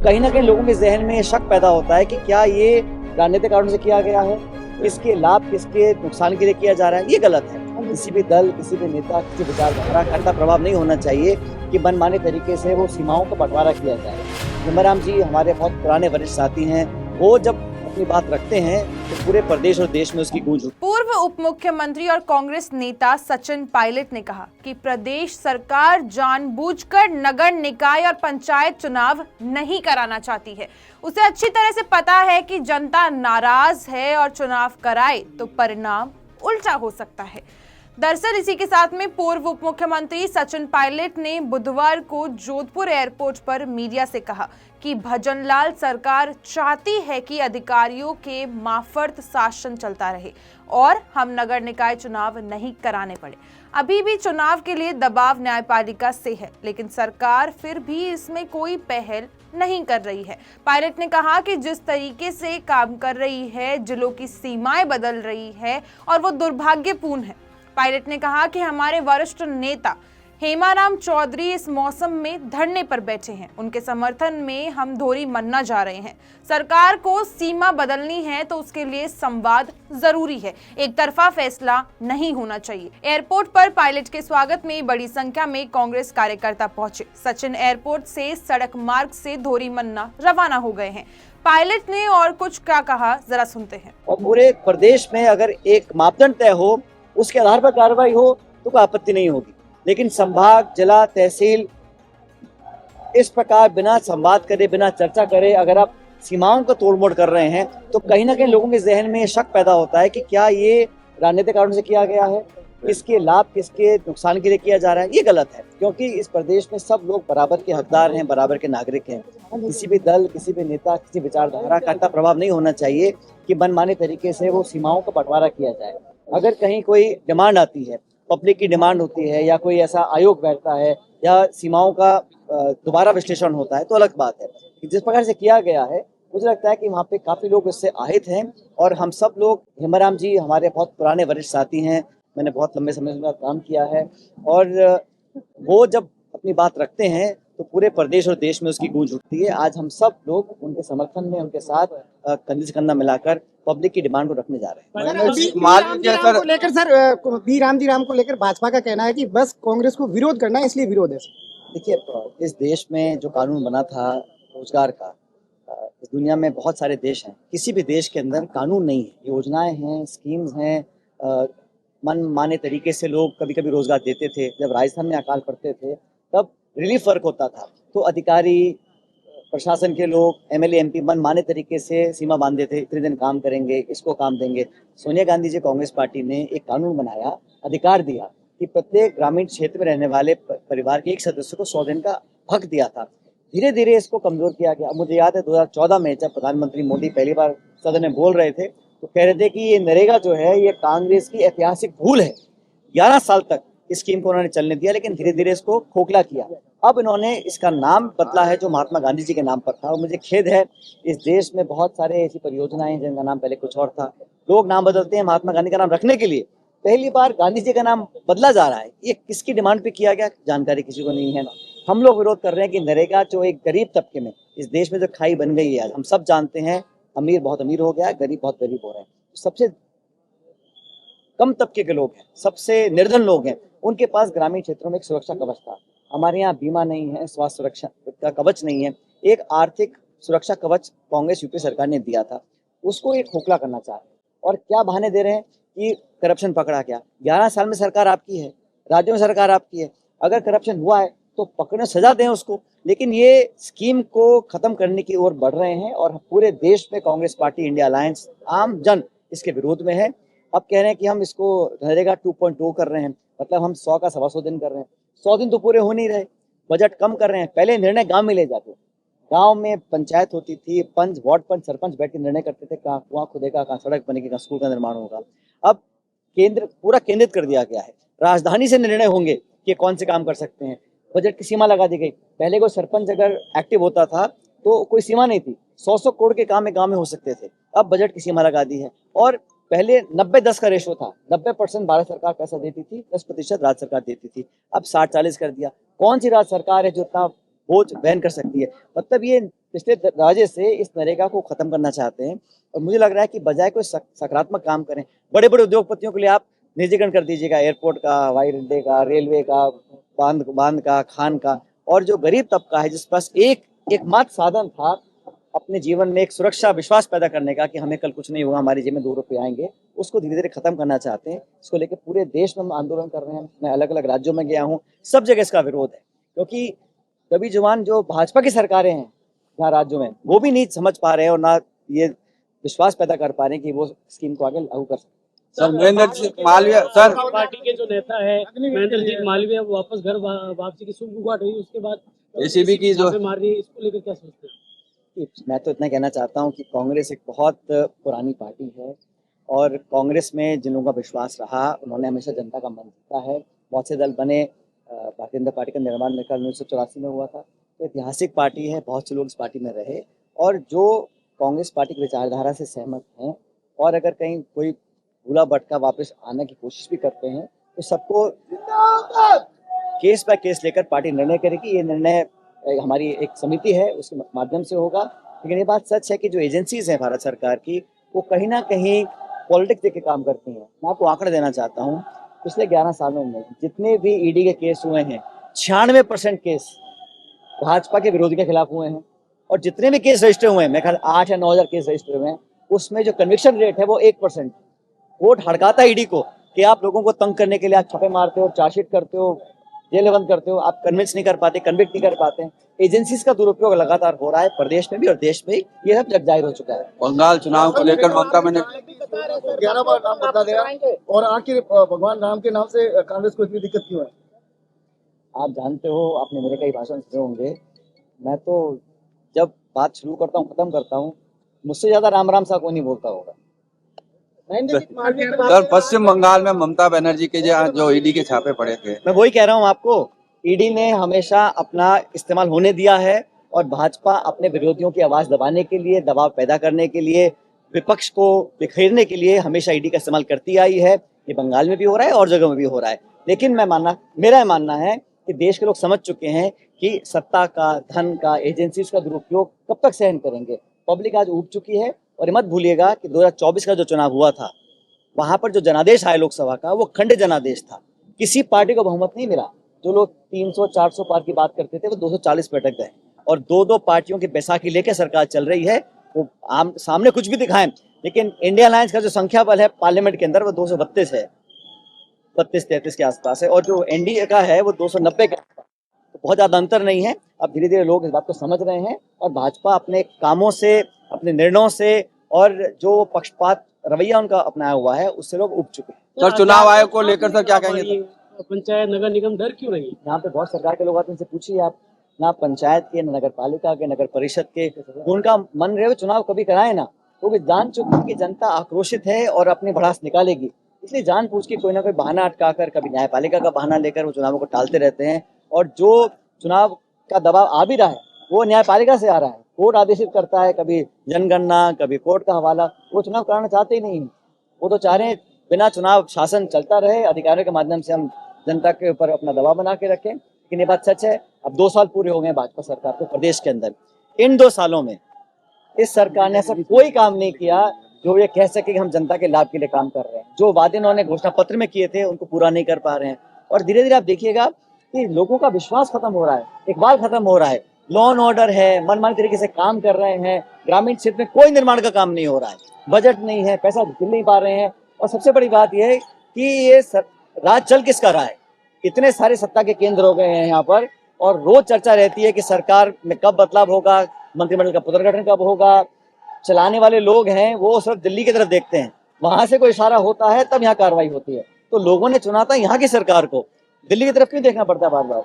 कहीं ना कहीं लोगों के जहन में ये शक पैदा होता है कि क्या ये राजनीतिक कारणों से किया गया है, किसके लाभ किसके नुकसान के लिए किया जा रहा है। ये गलत है। किसी भी दल, किसी भी नेता, किसी विचारधारा का ऐसा प्रभाव नहीं होना चाहिए कि मनमाने तरीके से वो सीमाओं का बंटवारा किया जाए। हिमाराम जी हमारे बहुत पुराने वरिष्ठ साथी हैं। वो जब अपनी बात रखते हैं तो पूरे प्रदेश और देश में उसकी गूंज। पूर्व उप मुख्यमंत्री और कांग्रेस नेता सचिन पायलट ने कहा कि प्रदेश सरकार जानबूझकर नगर निकाय और पंचायत चुनाव नहीं कराना चाहती है। उसे अच्छी तरह से पता है कि जनता नाराज है और चुनाव कराए तो परिणाम उल्टा हो सकता है। दरअसल इसी के साथ में पूर्व उप मुख्यमंत्री सचिन पायलट ने बुधवार को जोधपुर एयरपोर्ट पर मीडिया से कहा कि भजनलाल सरकार चाहती है कि अधिकारियों के माफर्त शासन चलता रहे और हम नगर निकाय चुनाव नहीं कराने पड़े। अभी भी चुनाव के लिए दबाव न्यायपालिका से है, लेकिन सरकार फिर भी इसमें कोई पहल नहीं कर रही है। पायलट ने कहा कि जिस तरीके से काम कर रही है, जिलों की सीमाएं बदल रही है और वो दुर्भाग्यपूर्ण है। पायलट ने कहा कि हमारे वरिष्ठ नेता हेमाराम चौधरी इस मौसम में धरने पर बैठे हैं। उनके समर्थन में हम धोरी मन्ना जा रहे हैं। सरकार को सीमा बदलनी है तो उसके लिए संवाद जरूरी है, एक तरफा फैसला नहीं होना चाहिए। एयरपोर्ट पर पायलट के स्वागत में बड़ी संख्या में कांग्रेस कार्यकर्ता पहुंचे। सचिन एयरपोर्ट से सड़क मार्ग से धोरी मन्ना रवाना हो गए हैं। पायलट ने और कुछ क्या कहा, जरा सुनते हैं। और पूरे प्रदेश में अगर एक मापदंड तय हो, उसके आधार पर कार्रवाई हो तो कोई आपत्ति नहीं होगी, लेकिन संभाग, जिला, तहसील इस प्रकार बिना संवाद करे, बिना चर्चा करे अगर आप सीमाओं का तोड़मोड़ कर रहे हैं तो कहीं ना कहीं लोगों के जहन में शक पैदा होता है कि क्या ये राजनीतिक कारणों से किया गया है, किसके लाभ किसके नुकसान के लिए किया जा रहा है। ये गलत है, क्योंकि इस प्रदेश में सब लोग बराबर के हकदार हैं, बराबर के नागरिक हैं। किसी भी दल, किसी भी नेता, किसी विचारधारा का ऐसा प्रभाव नहीं होना चाहिए कि मनमाने तरीके से वो सीमाओं का बंटवारा किया जाए। अगर कहीं कोई डिमांड आती है, पब्लिक की डिमांड होती है, या कोई ऐसा आयोग बैठता है या सीमाओं का दोबारा विश्लेषण होता है तो अलग बात है। जिस प्रकार से किया गया है मुझे लगता है कि वहाँ पे काफी लोग इससे आहित हैं और हम सब लोग, हिमाराम जी हमारे बहुत पुराने वरिष्ठ साथी हैं, मैंने बहुत लंबे समय से काम किया है, और वो जब अपनी बात रखते हैं तो पूरे प्रदेश और देश में उसकी गूंज उठती है। आज हम सब लोग उनके समर्थन में, उनके साथ कंधे से कंधा मिलाकर पब्लिक की डिमांड को रखने जा रहे हैं। बी राम जी राम को लेकर भाजपा का कहना है कि बस कांग्रेस को विरोध करना है, इसलिए विरोध है। देखिए, इस देश में जो कानून बना था रोजगार का, इस दुनिया में बहुत सारे देश हैं, किसी भी देश के अंदर कानून नहीं है, योजनाएं हैं, स्कीम्स हैं, मन माने तरीके से लोग कभी कभी रोजगार देते थे। जब राजस्थान में अकाल पड़ते थे तब रिलीफ वर्क होता था, तो अधिकारी, प्रशासन के लोग, एमएलए एमपी मन माने तरीके से सीमा बांधते थे, इतने दिन काम करेंगे, इसको काम देंगे। सोनिया गांधी जी कांग्रेस पार्टी ने एक कानून बनाया, अधिकार दिया कि प्रत्येक ग्रामीण क्षेत्र में रहने वाले परिवार के एक सदस्य को 100 दिन का हक दिया था। धीरे धीरे इसको कमजोर किया गया। मुझे याद है 2014 में जब प्रधानमंत्री मोदी पहली बार सदन में बोल रहे थे तो कह रहे थे कि ये नरेगा जो है ये कांग्रेस की ऐतिहासिक भूल है। 11 साल तक इस स्कीम को उन्होंने चलने दिया, लेकिन धीरे धीरे इसको खोखला किया। अब इन्होंने इसका नाम बदला है जो महात्मा गांधी जी के नाम पर था, और मुझे खेद है इस देश में बहुत सारे ऐसी परियोजनाएं हैं जिनका नाम पहले कुछ और था। लोग नाम बदलते हैं महात्मा गांधी का नाम रखने के लिए, पहली बार गांधी जी का नाम बदला जा रहा है। ये किसकी डिमांड पे किया गया, जानकारी किसी को नहीं है। हम लोग विरोध कर रहे हैं कि नरेगा जो एक गरीब तबके में इस देश में जो खाई बन गई है, हम सब जानते हैं, अमीर बहुत अमीर हो गया, गरीब बहुत गरीब हो रहे हैं। सबसे कम तबके के लोग हैं, सबसे निर्धन लोग हैं, उनके पास ग्रामीण क्षेत्रों में एक सुरक्षा कवच था। हमारे यहाँ बीमा नहीं है, स्वास्थ्य सुरक्षा का कवच नहीं है। एक आर्थिक सुरक्षा कवच कांग्रेस यूपी सरकार ने दिया था, उसको एक खोखला करना चाह रहे हैं। और क्या बहाने दे रहे हैं कि करप्शन पकड़ा गया। 11 साल में सरकार आपकी है, राज्यों में सरकार आपकी है, अगर करप्शन हुआ है तो पकड़ने सजा दें उसको। लेकिन ये स्कीम को खत्म करने की ओर बढ़ रहे हैं और पूरे देश में कांग्रेस पार्टी, इंडिया अलायंस, आम जन इसके विरोध में है। अब कह रहे हैं कि हम इसको नरेगा 2.2 कर रहे हैं, मतलब हम 100 का 125 दिन कर रहे हैं। 100 दिन तो पूरे हो नहीं रहे, बजट कम कर रहे हैं। पहले निर्णय गांव में ले जाते, गांव में पंचायत होती थी, पंच, वार्ड पंच, सरपंच बैठ के निर्णय करते थे, कहाँ कुआं खुदेगा, कहाँ सड़क बनेगी, कहाँ स्कूल का निर्माण होगा। अब केंद्र पूरा केंद्रित कर दिया गया है, राजधानी से निर्णय होंगे कि कौन से काम कर सकते हैं। बजट की सीमा लगा दी गई। पहले कोई सरपंच अगर एक्टिव होता था तो कोई सीमा नहीं थी, 100 करोड़ के काम एक गाँव में हो सकते थे। अब बजट की सीमा लगा दी है। और पहले 90-10 का रेशो था, 90% भारत सरकार पैसा देती थी, 10% राज्य सरकार देती थी। अब 60-40 कर दिया। कौन सी राज्य सरकार है जो इतना बोझ वहन कर सकती है। मतलब ये पिछले दरवाजे से इस नरेगा को खत्म करना चाहते हैं और मुझे लग रहा है कि बजाय कोई सकारात्मक काम करें, बड़े बड़े उद्योगपतियों के लिए आप निजीकरण कर दीजिएगा, एयरपोर्ट का, हवाई अड्डे का, रेलवे का, बांध का, खान का, और जो गरीब तबका है जिस पास एकमात्र साधन था अपने जीवन में एक सुरक्षा विश्वास पैदा करने का कि हमें कल कुछ नहीं होगा, हमारी जेब में 2 रुपये आएंगे, उसको धीरे धीरे खत्म करना चाहते हैं। इसको लेकर पूरे देश में हम आंदोलन कर रहे हैं। मैं अलग अलग राज्यों में गया हूँ, सब जगह इसका विरोध है, क्योंकि कभी जवान जो भाजपा की सरकारें हैं जहाँ राज्यों में, वो भी नहीं समझ पा रहे हैं और ना ये विश्वास पैदा कर पा रहे हैं कि वो स्कीम को आगे लागू कर सकते। Sir Mahendra Singh Malviya, sir party के जो नेता है महेंद्र जी मालवीय वापस घर वापसी की शुरुआत हुई, उसके बाद एसीबी की जो मारनी, इसको लेकर क्या सोचते हैं? मैं तो इतना कहना चाहता हूँ कि कांग्रेस एक बहुत पुरानी पार्टी है और कांग्रेस में जिन लोगों का विश्वास रहा उन्होंने हमेशा जनता का मन जीता है। बहुत से दल बने, भारतीय जनता पार्टी का निर्माण मेरे ख्याल 1984 में हुआ था, तो ऐतिहासिक पार्टी है, बहुत से लोग इस पार्टी में रहे और जो कांग्रेस पार्टी की विचारधारा से सहमत हैं और अगर कहीं कोई भूला भटका वापस आने की कोशिश भी करते हैं तो सबको केस बाय केस लेकर पार्टी निर्णय करेगी। ये निर्णय हमारी एक समिति है उसके माध्यम से होगा। लेकिन ये बात सच है कि जो एजेंसीज हैं भारत सरकार की, वो कहीं ना कहीं पॉलिटिक्स देख के काम करती हैं। मैं आपको आंकड़ा देना चाहता हूँ, पिछले 11 सालों में जितने भी ईडी के केस हुए हैं 96% केस भाजपा के विरोधी के खिलाफ हुए हैं और जितने भी केस रजिस्टर हुए हैं, मैं ख्याल 8 या 9 हज़ार केस रजिस्टर हुए हैं, उसमें जो कन्विक्शन रेट है वो 1%। वोट हड़काता है ईडी को कि आप लोगों को तंग करने के लिए आप छापे मारते हो, चार्जशीट करते हो, जेल बंद करते हो, आप कन्विंस नहीं कर पाते, कन्विक्ट नहीं कर पाते हैं। एजेंसीज का दुरुपयोग लगातार हो रहा है प्रदेश में भी और देश में भी, ये सब जग जाहिर हो चुका है। बंगाल चुनाव को लेकर ममता मैंने 11 बार नाम बता दिया और आखिर भगवान राम के नाम से कांग्रेस को इतनी दिक्कत क्यों है? आप जानते हो, आपने मेरे कई भाषण सुने होंगे, मैं तो जब बात शुरू करता हूँ खत्म करता हूँ, मुझसे ज्यादा राम राम सा कोई नहीं बोलता होगा। सर पश्चिम बंगाल में ममता बनर्जी के जो ईडी के छापे पड़े थे, मैं वही कह रहा हूँ आपको, ईडी ने हमेशा अपना इस्तेमाल होने दिया है और भाजपा अपने विरोधियों की आवाज दबाने के लिए, दबाव पैदा करने के लिए, विपक्ष को बिखेरने के लिए हमेशा ईडी का इस्तेमाल करती आई है। ये बंगाल में भी हो रहा है और जगह में भी हो रहा है। लेकिन मेरा मानना है कि देश के लोग समझ चुके हैं कि सत्ता का, धन का, एजेंसीज का दुरुपयोग कब तक सहन करेंगे। पब्लिक आज उठ चुकी है और ये मत भूलिएगा कि 2024 का जो चुनाव हुआ था वहां पर जो जनादेश आया लोकसभा का, वो खंड जनादेश था। किसी पार्टी को बहुमत नहीं मिला। जो लोग 300-400 पार की बात करते थे वो 240 पे अटक गए और 2-2 पार्टियों की बैसाखी लेकर सरकार चल रही है। वो सामने कुछ भी दिखाएं, लेकिन इंडिया अलायंस का जो संख्या बल है पार्लियामेंट के अंदर वो 232 है, 32-33 के आसपास है और जो एनडीए का है वो 290 के आसपास। तो बहुत ज्यादा अंतर नहीं है। अब धीरे धीरे लोग इस बात को समझ रहे हैं और भाजपा अपने कामों से, अपने निर्णयों से और जो पक्षपात रवैया उनका अपनाया हुआ है उससे लोग उब चुके हैं। सर चुनाव आयोग को लेकर सर क्या कहेंगे? पंचायत नगर निगम डर क्यों रही? यहाँ पे बहुत सरकार के लोग आते हैं, उनसे पूछिए आप, ना पंचायत के, ना नगर पालिका के, नगर परिषद के, उनका मन रहे चुनाव कभी कराए ना, वो भी जान चुके हैं कि जनता आक्रोशित है और अपनी भड़ास निकालेगी, इसलिए जान पूछ के कोई ना कोई बहाना अटकाकर, कभी न्यायपालिका का बहाना लेकर वो चुनावों को टालते रहते हैं। और जो चुनाव का दबाव आ भी रहा है वो न्यायपालिका से आ रहा है, कोर्ट आदेशित करता है, कभी जनगणना, कभी कोर्ट का हवाला। वो चुनाव कराना चाहते ही नहीं, वो तो चाह रहे हैं बिना चुनाव शासन चलता रहे, अधिकारियों के माध्यम से हम जनता के ऊपर अपना दबाव बना के रखें। लेकिन ये बात सच है, अब 2 साल पूरे हो गए भाजपा सरकार को प्रदेश के अंदर। इन 2 सालों में इस सरकार ने ऐसा कोई काम नहीं किया जो ये कह सके कि हम जनता के लाभ के लिए काम कर रहे हैं। जो वादे उन्होंने घोषणा पत्र में किए थे उनको पूरा नहीं कर पा रहे हैं और धीरे धीरे आप देखिएगा कि लोगों का विश्वास खत्म हो रहा है, इकबाल खत्म हो रहा है। लॉ एंड ऑर्डर है, मनमानी तरीके से काम कर रहे हैं, ग्रामीण क्षेत्र में कोई निर्माण का काम नहीं हो रहा है, बजट नहीं है, पैसा मिल नहीं पा रहे हैं। और सबसे बड़ी बात यह है कि ये राज चल किसका रहा है। इतने सारे सत्ता के केंद्र हो गए हैं यहाँ पर और रोज चर्चा रहती है कि सरकार में कब बदलाव होगा, मंत्रिमंडल का पुनर्गठन कब होगा। चलाने वाले लोग हैं वो सिर्फ दिल्ली की तरफ देखते हैं, वहां से कोई इशारा होता है तब यहाँ कार्रवाई होती है। तो लोगों ने चुना था यहाँ की सरकार को, दिल्ली की तरफ क्यों देखना पड़ता है बार बार।